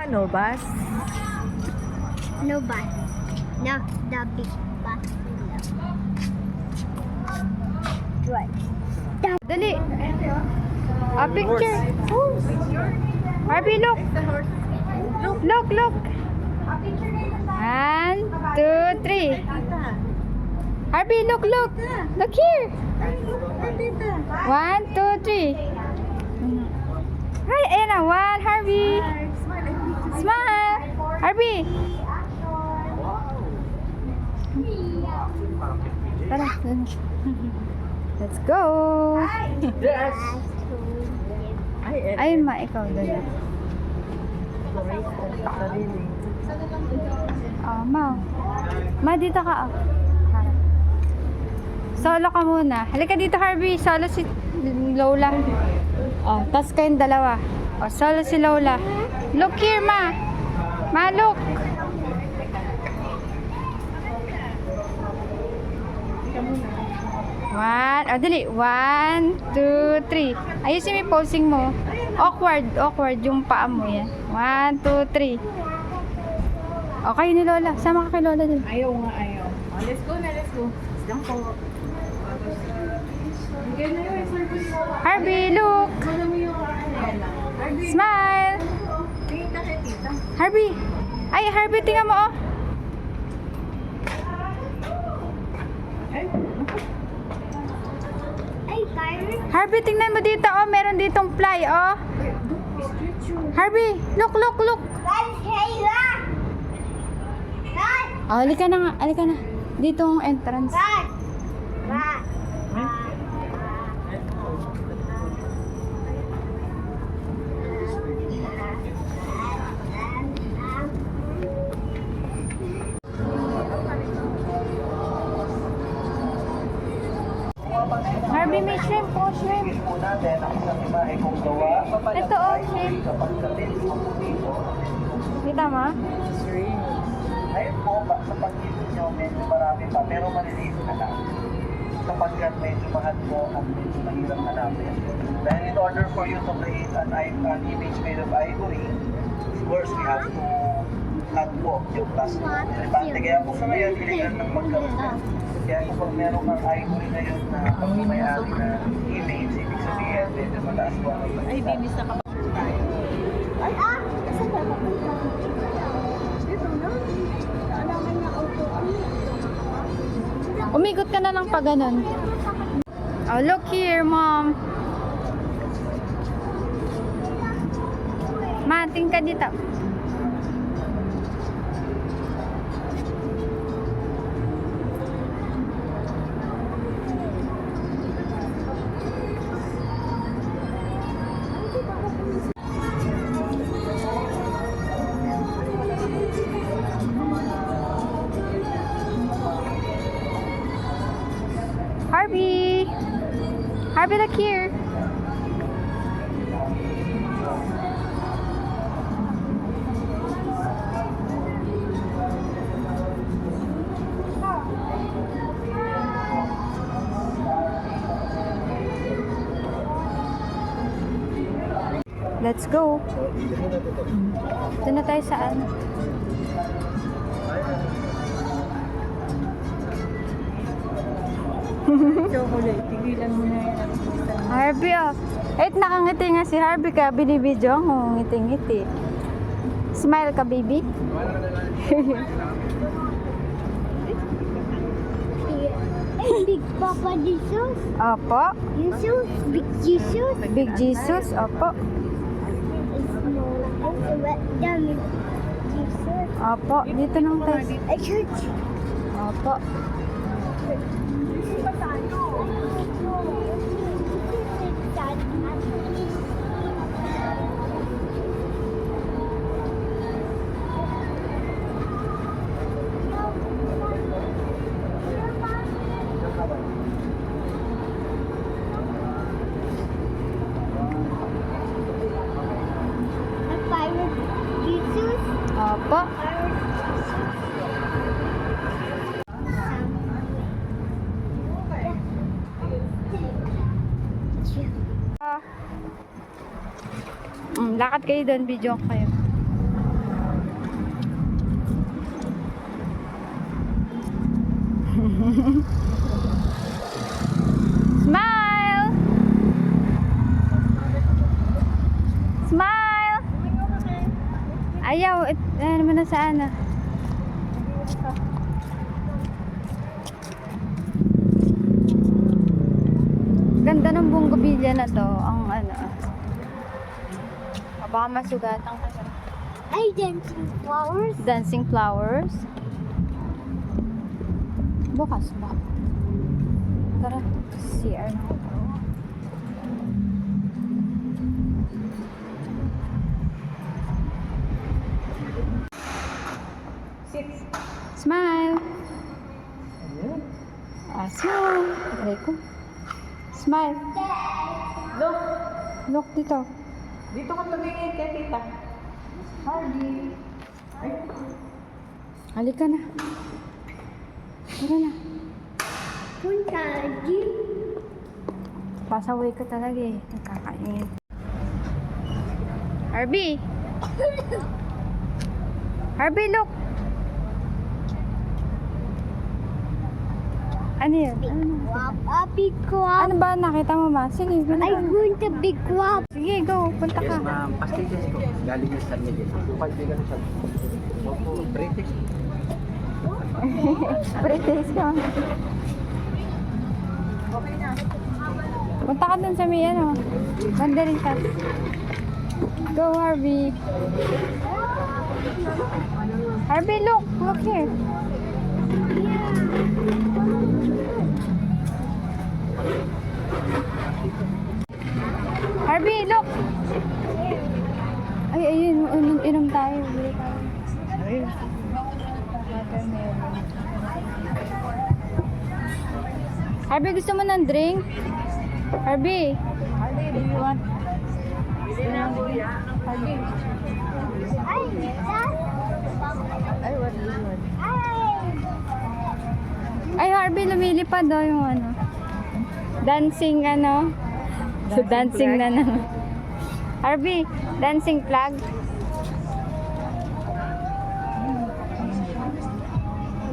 no bus. No bus. No, the big bus. Right. Dali. A picture. Harvey, look. Look, look. 1, 2, 3. Harvey, look, look. Look here. 1, 2, 3. Hi, ayan na. 1, Harvey. Smile. Harvey. Tara. Let's go. Yes. Ay, ma, ikaw doon. Oh, ma. Ma, dito ka. Oh. Solo ka muna. Halika dito, Harvey. Solo si Lola. Oh, tas kayong dalawa. Oh, solo si Lola. Look here, ma. Ma, look. One. Oh, dali. 1, 2, 3. Ayusin mo yung posing mo. Awkward. Awkward yung paa mo yan. 1, 2, 3. Okay ni Lola. Sama ka kay Lola dun. Ayaw nga, ayaw. Oh, let's go na, let's go. Lang po. Harvey, look. Smile. Tita kay tita. Harvey. Ay, Harvey, tingnan mo, oh. Ay, Byron. Harvey, tingnan mo dito, oh. Meron ditong fly, oh. Harvey, look, look, look. Guys, hey, guys. Guys. Oh, halika na nga. Halika na. Dito ang entrance. Guys. Guys. Harvey, may shrimp, oh, shrimp. Ito, oh, shrimp. Kita mo? Ayun po, sa pag-ibig nyo, medyo marami pa, pero maliliit na lang. Sapagkat medyo mahal po at medyo mahirap hanapin. Then in order for you to create an image made of ivory, of course, we have to cut po yung plastic. Kaya po sa ngayon, illegal ng magkaroon. Kaya kung meron kang ivory na yun na may-ari na image, ibig sabihin, medyo mataas po ang Ay, binis na kapag tayo. Ay, saan ka papunta? Dito na. Alaman niya auto. Umikot ka na lang pa ganun. Oh, look here, mom. Mating ka dito. Harvey! Harvey, look here! Let's go! Ito na tayo saan? Chocolate, tigilan mo na yan. Harvey, oh. Eh, nakangiti nga si Harvey ka. Binibidyo ako. Ngiti-ngiti. Smile ka, baby. Big Papa Jesus. Opo. Jesus. Big Jesus. Big Jesus. Opo. Dummy Jesus. Opo. Dito nang tayo. A church. Opo. Jesus. Opo. Lakad kayo doon, video kayo. Ayaw, ano naman na sa ano. Ganda ng bonggabilya na to. Ang ano. Baka masugatan ka na. Ay, dancing flowers. Dancing flowers. Bukas ba? Tara, CR na. Smile! Smile! Aray ko. Smile! Look, Look dito. dito ka tumingin kay tita. Harvey. Halika na. Tara na. Punta, Jim. Pasaway ka talaga eh. Nakakaingin. Harvey! Harvey, look! Ano yun? Big Ano ba? Nakita mo ba? Sige, I'm gano'n. going to big guap. Sige, go. Punta ka. Yes, ma'am. Pastillas po. Galing sa San Miguel. Kaibigan siya. Opo, British. British ka. Punta ka dun sa may ano. Banderitas. Go, Harvey. Harvey, look. Look here. Harvey, look. Ay, ayun. Inom tayo. Bili tayo. Harvey, gusto mo ng drink? Harvey. Harvey, do you want? Harvey. Ay, dad. Ay, what do you want? Ay. Ay, Harvey, lumilipad daw yung ano. Dancing ano. So, dancing na naman. Harvey, dancing flag.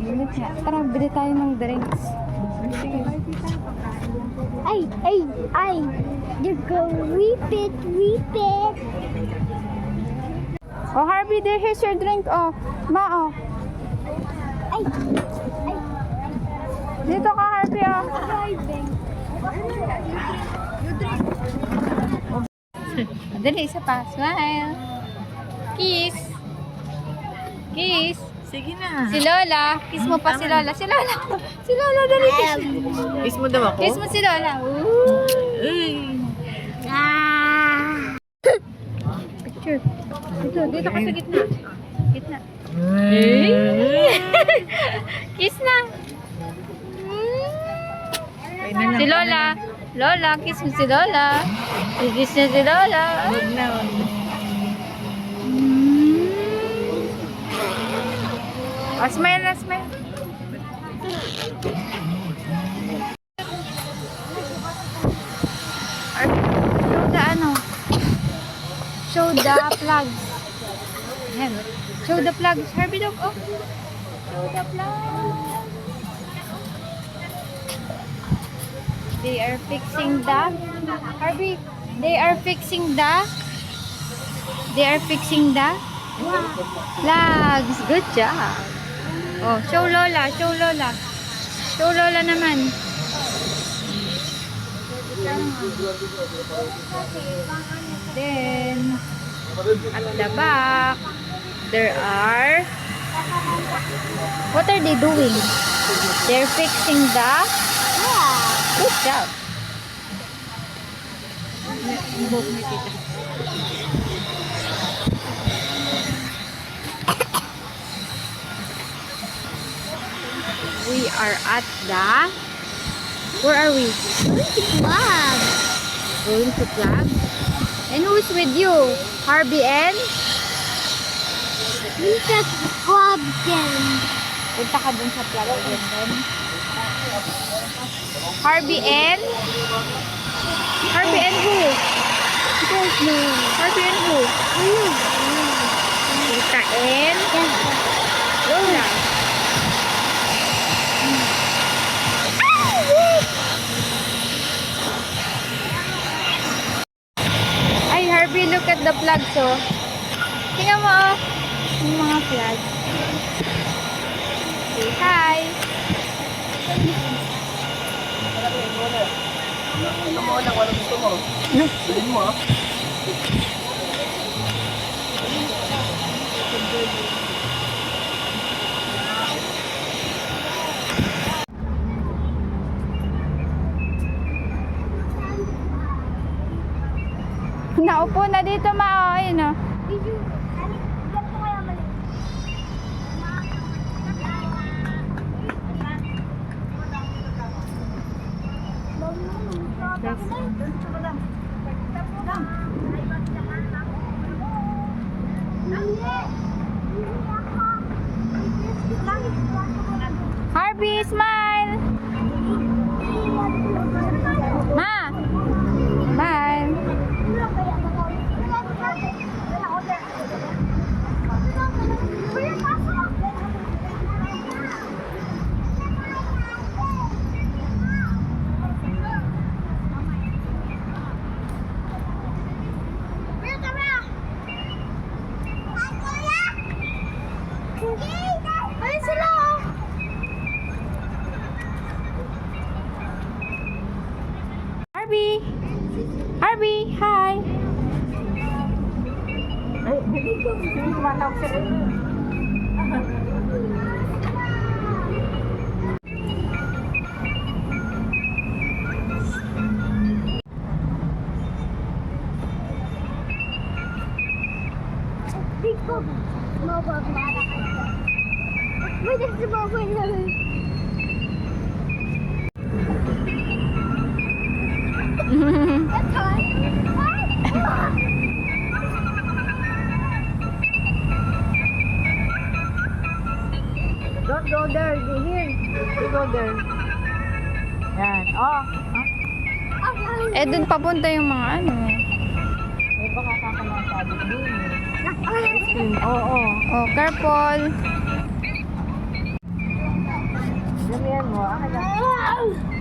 Bilit nga. Tara, bili tayo ng drinks. Ay. You go whip it. Oh, Harvey, here's your drink. Oh, ma, oh. Ay. Dito ka, Harvey, oh. Dali, isa pa. Smile. Kiss. Kiss. Sige na. Si Lola. Kiss mo pa si Lola. Si Lola. Si Lola, dali. Kiss. Kiss mo daw ako? Kiss mo si Lola. Ooh. Picture. Dito ka sa gitna. Gitna. Kiss na. Si Lola. Lola, kiss mo si Lola. Kiss niya si Lola. Huwag na. Oh, smile na, smile. Show the ano? Show the plugs. Ayan. Show the plugs. Harvey, look, oh. Show the plugs. They are fixing the... Harvey, they are fixing the... Plugs. Good job. Oh, show Lola, show Lola. Show Lola naman. Then, at the back, there are... What are they doing? They're fixing the... Good job. We are at the... Where are we? Wow. Going to Plug. And who is with you? Harvey and? Punta guap din. Punta ka dun sa Plug again then. Harvey and? Harvey and who? Harvey and who? Tita and? Lola. Ay, Harvey, look at the plugs, oh. Tingnan mo, oh. Yung mga flag. Say hi! Ito mo lang, wala gusto mo. Bilhin mo, ah. Naupo na dito, ma. Oh, ayun, oh. Harvey, smile! Ma! Smile! Ayun sila oh. Harvey! Harvey, hi! Ay, hindi ko. Hindi tumatawag sa ito. Big Bob. Small Bob. Wait, there's a Bob. Wait. That's hot. Don't go there. Here. You go there. Yan. Oh. Eh, dun papunta yung mga ano eh. May baka kakalasado din. Oo. Oh, careful. Damihan mo. Akin lang.